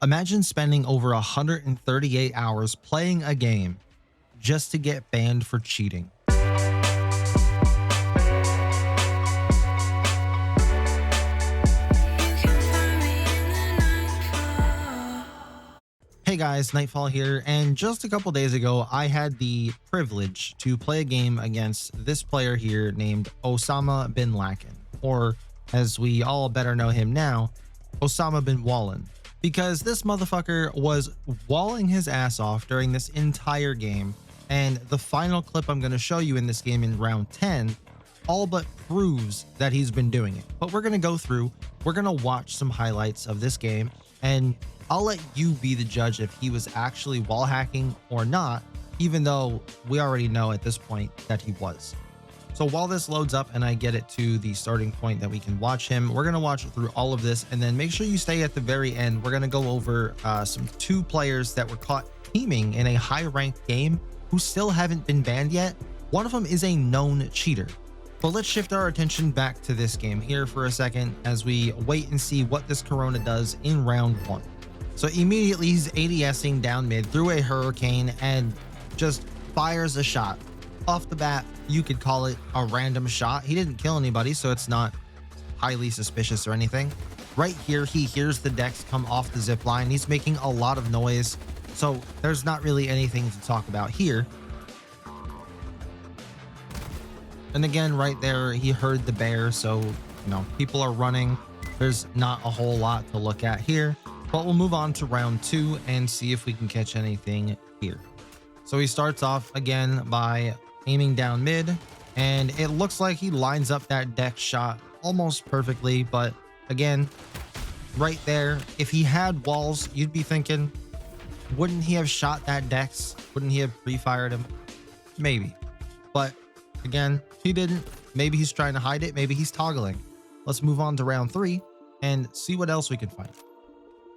Imagine spending over 138 hours playing a game just to get banned for cheating. Hey guys, Nightfall here, and just a couple days ago, I had the privilege to play a game against this player here named Osama bin Laden, or as we all better know him now, Osama bin Wallen, because this motherfucker was walling his ass off during this entire game, and the final clip I'm going to show you in this game in round 10 all but proves that he's been doing it. But we're going to go through, we're going to watch some highlights of this game, and I'll let you be the judge if he was actually wall hacking or not, even though we already know at this point that he was. So while this loads up and I get it to the starting point that we can watch him, we're going to watch through all of this, and then make sure you stay at the very end. We're going to go over some two players that were caught teaming in a high ranked game who still haven't been banned yet. One of them is a known cheater. But let's shift our attention back to this game here for a second as we wait and see what this Corona does in round 1. So immediately he's ADSing down mid through a hurricane and just fires a shot. Off the bat, you could call it a random shot. He didn't kill anybody, so it's not highly suspicious or anything. Right here, he hears the Dex come off the zip line. He's making a lot of noise, so there's not really anything to talk about here. And again, right there, he heard the bear, so, people are running. There's not a whole lot to look at here. But we'll move on to round 2 and see if we can catch anything here. So he starts off again by aiming down mid, and it looks like he lines up that Dex shot almost perfectly. But again, right there, if he had walls, you'd be thinking, wouldn't he have shot that Dex? Wouldn't he have pre-fired him? Maybe. But again, he didn't. Maybe he's trying to hide it. Maybe he's toggling. Let's move on to round 3 and see what else we can find.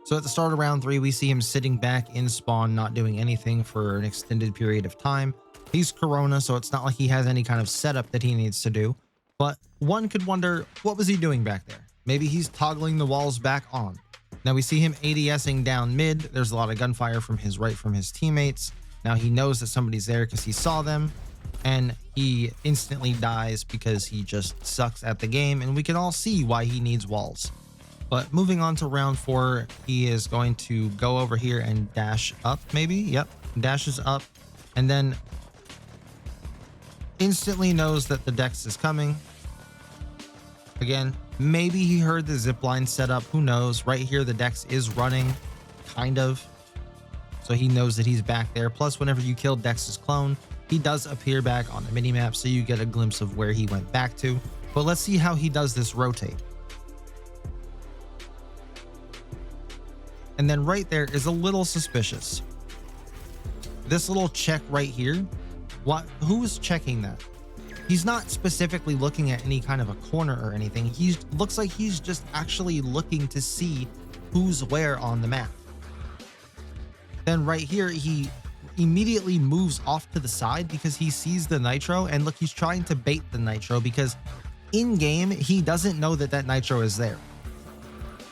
So at the start of round 3, we see him sitting back in spawn, not doing anything for an extended period of time. He's Corona, so it's not like he has any kind of setup that he needs to do. But one could wonder, what was he doing back there? Maybe he's toggling the walls back on. Now we see him ADSing down mid. There's a lot of gunfire from his right from his teammates. Now he knows that somebody's there because he saw them. And he instantly dies because he just sucks at the game. And we can all see why he needs walls. But moving on to round 4, he is going to go over here and dash up, maybe. Yep, dashes up, and then instantly knows that the Dex is coming. Again, maybe he heard the zipline set up, who knows. Right here, the Dex is running, kind of. So he knows that he's back there. Plus, whenever you kill Dex's clone, he does appear back on the minimap, so you get a glimpse of where he went back to. But let's see how he does this rotate. And then right there is a little suspicious. This little check right here, who is checking that? He's not specifically looking at any kind of a corner or anything. He looks like he's just actually looking to see who's where on the map. Then right here, he immediately moves off to the side because he sees the nitro, and look, he's trying to bait the nitro because in game, he doesn't know that that nitro is there.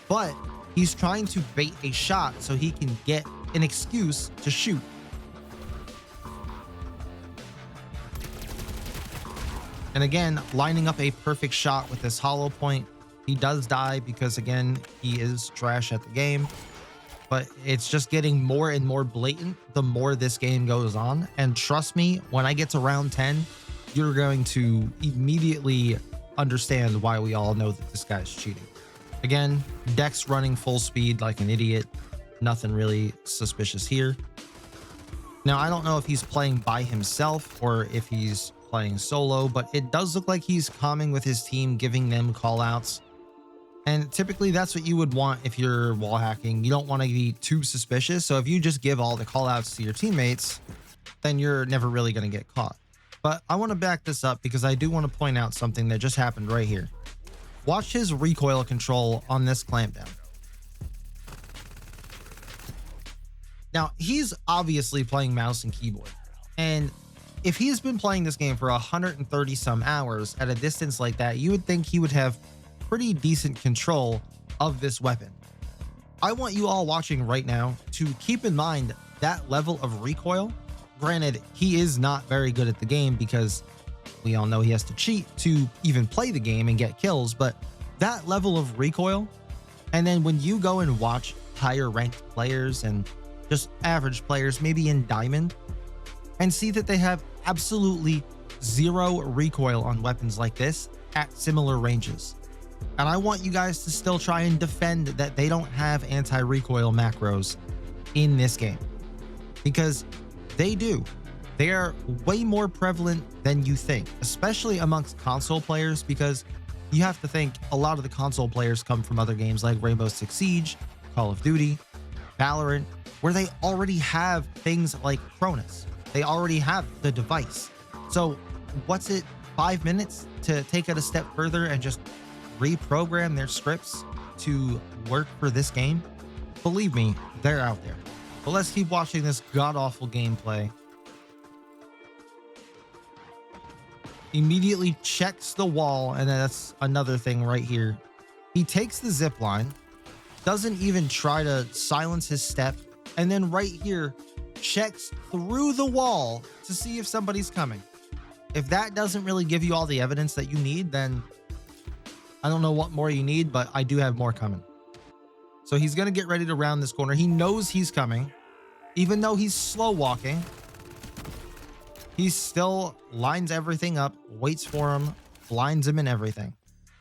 But he's trying to bait a shot so he can get an excuse to shoot. And again, lining up a perfect shot with this hollow point. He does die because, again, he is trash at the game. But it's just getting more and more blatant the more this game goes on. And trust me, when I get to round 10, you're going to immediately understand why we all know that this guy's cheating. Again, Dex running full speed like an idiot. Nothing really suspicious here. Now, I don't know if he's playing by himself or if he's playing solo, but it does look like he's calming with his team, giving them callouts. And typically that's what you would want if you're wall hacking. You don't want to be too suspicious. So if you just give all the callouts to your teammates, then you're never really going to get caught. But I want to back this up because I do want to point out something that just happened right here. Watch his recoil control on this clampdown. Now, he's obviously playing mouse and keyboard. And if he's been playing this game for 130 some hours at a distance like that, you would think he would have pretty decent control of this weapon. I want you all watching right now to keep in mind that level of recoil. Granted, he is not very good at the game because we all know he has to cheat to even play the game and get kills, but that level of recoil. And then when you go and watch higher ranked players and just average players, maybe in diamond, and see that they have absolutely zero recoil on weapons like this at similar ranges. And I want you guys to still try and defend that they don't have anti-recoil macros in this game, because they do. They are way more prevalent than you think, especially amongst console players, because you have to think a lot of the console players come from other games like Rainbow Six Siege, Call of Duty, Valorant, where they already have things like Cronus. They already have the device. So what's it, 5 minutes to take it a step further and just reprogram their scripts to work for this game? Believe me, they're out there. But let's keep watching this god-awful gameplay. Immediately checks the wall, and that's another thing right here. He takes the zip line, doesn't even try to silence his step, and then right here checks through the wall to see if somebody's coming. If that doesn't really give you all the evidence that you need, then I don't know what more you need, but I do have more coming. So he's going to get ready to round this corner. He knows he's coming, even though he's slow walking. He still lines everything up, waits for him, blinds him and everything.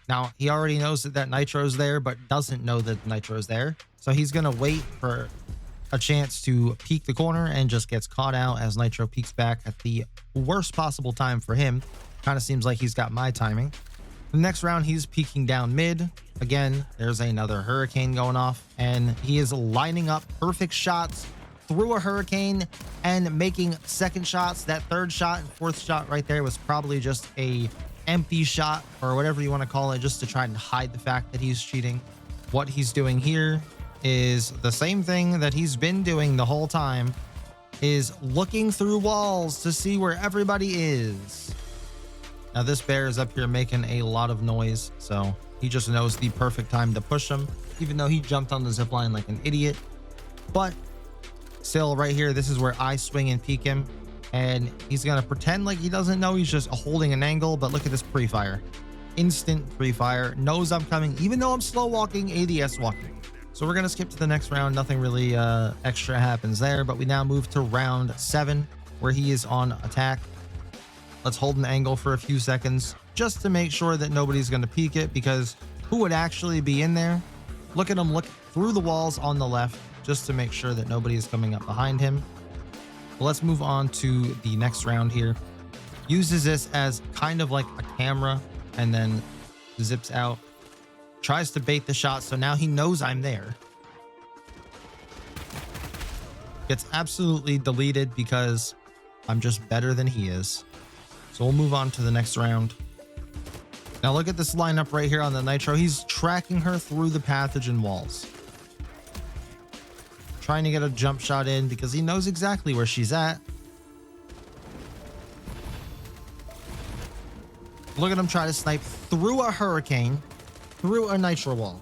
Now, he already knows that that nitro's there, but doesn't know that the nitro's there. So he's going to wait for a chance to peek the corner and just gets caught out as nitro peeks back at the worst possible time for him. Kind of seems like he's got my timing. The next round, he's peeking down mid. Again, there's another hurricane going off, and he is lining up perfect shots through a hurricane and making second shots. That third shot and fourth shot right there was probably just a empty shot, or whatever you want to call it, just to try and hide the fact that he's cheating. What he's doing here is the same thing that he's been doing the whole time, is looking through walls to see where everybody is. Now this bear is up here making a lot of noise, so he just knows the perfect time to push him, even though he jumped on the zipline like an idiot. But still, right here, this is where I swing and peek him, and he's gonna pretend like he doesn't know. He's just holding an angle, but look at this pre-fire. Instant pre-fire, knows I'm coming, even though I'm slow walking, ADS walking. So we're gonna skip to the next round. Nothing really extra happens there, but we now move to round 7, where he is on attack. Let's hold an angle for a few seconds just to make sure that nobody's gonna peek it, because who would actually be in there? Look at him look through the walls on the left just to make sure that nobody is coming up behind him. But let's move on to the next round here. Uses this as kind of like a camera and then zips out. Tries to bait the shot, so now he knows I'm there. Gets absolutely deleted because I'm just better than he is. So we'll move on to the next round. Now look at this lineup right here on the nitro. He's tracking her through the pathogen walls, trying to get a jump shot in because he knows exactly where she's at. Look at him try to snipe through a hurricane, through a nitro wall.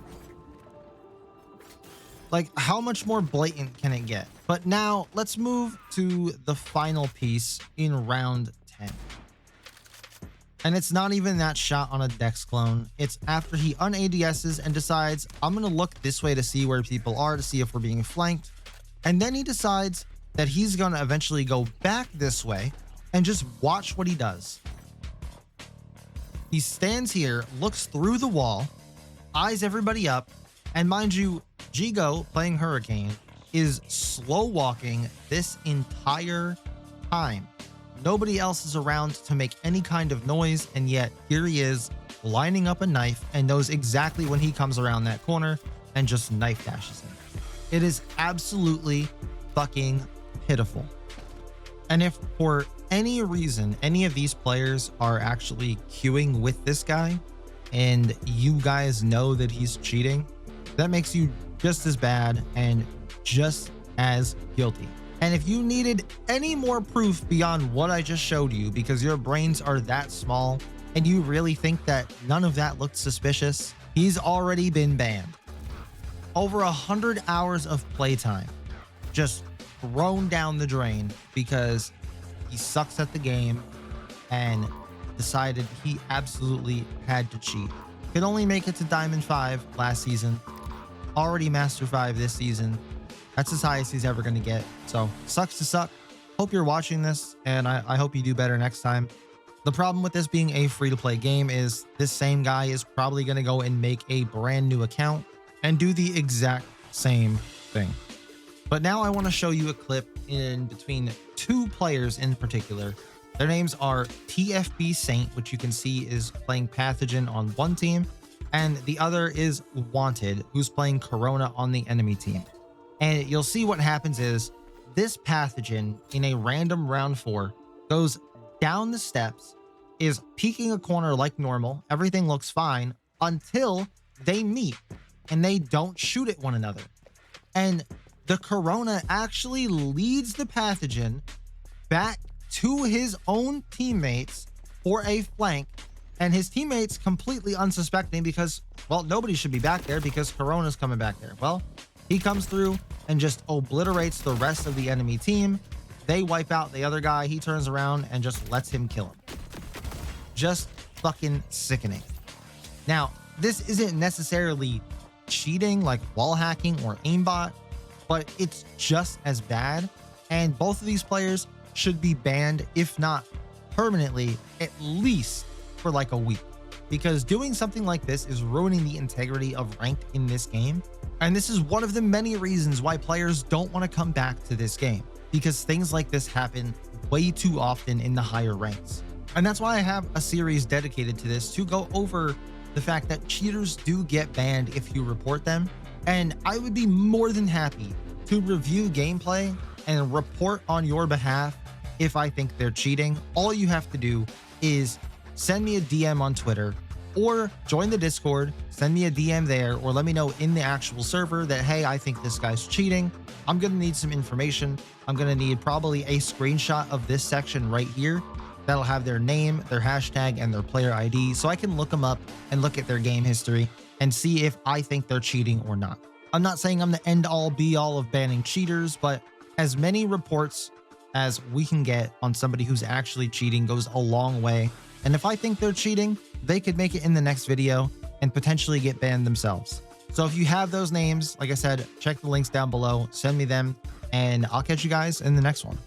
Like, how much more blatant can it get? But now let's move to the final piece in round 10. And it's not even that shot on a Dex clone. It's after he un-ADSs and decides, I'm going to look this way to see where people are, to see if we're being flanked. And then he decides that he's going to eventually go back this way and just watch what he does. He stands here, looks through the wall, eyes everybody up, and mind you, Jigo, playing Hurricane, is slow walking this entire time. Nobody else is around to make any kind of noise, and yet here he is lining up a knife and knows exactly when he comes around that corner and just knife dashes him. It is absolutely fucking pitiful. And if for any reason any of these players are actually queuing with this guy and you guys know that he's cheating, that makes you just as bad and just as guilty. And if you needed any more proof beyond what I just showed you, because your brains are that small and you really think that none of that looked suspicious, he's already been banned. over 100 hours of playtime just thrown down the drain because he sucks at the game and decided he absolutely had to cheat. Could only make it to Diamond 5 last season, already Master 5 this season. That's as high as he's ever going to get. So sucks to suck. Hope you're watching this, and I hope you do better next time. The problem with this being a free-to-play game is this same guy is probably going to go and make a brand new account and do the exact same thing. But now I want to show you a clip in between two players in particular. Their names are TFB Saint, which you can see is playing Pathogen on one team, and the other is Wanted, who's playing Corona on the enemy team. And you'll see what happens is this Pathogen in a random round 4 goes down the steps, is peeking a corner like normal. Everything looks fine until they meet and they don't shoot at one another. And the Corona actually leads the Pathogen back to his own teammates for a flank, and his teammates completely unsuspecting because, well, nobody should be back there because Corona's coming back there. Well, he comes through and just obliterates the rest of the enemy team. They wipe out the other guy. He turns around and just lets him kill him. Just fucking sickening. Now, this isn't necessarily cheating like wall hacking or aimbot, but it's just as bad. And both of these players should be banned, if not permanently, at least for like a week, because doing something like this is ruining the integrity of ranked in this game. And this is one of the many reasons why players don't want to come back to this game, because things like this happen way too often in the higher ranks. And that's why I have a series dedicated to this, to go over the fact that cheaters do get banned if you report them. And I would be more than happy to review gameplay and report on your behalf if I think they're cheating. All you have to do is send me a DM on Twitter or join the Discord, send me a DM there, or let me know in the actual server that, hey, I think this guy's cheating. I'm going to need some information. I'm going to need probably a screenshot of this section right here. That'll have their name, their hashtag, and their player ID, so I can look them up and look at their game history and see if I think they're cheating or not. I'm not saying I'm the end-all be-all of banning cheaters, but as many reports as we can get on somebody who's actually cheating goes a long way. And if I think they're cheating, they could make it in the next video and potentially get banned themselves. So if you have those names, like I said, check the links down below, send me them, and I'll catch you guys in the next one.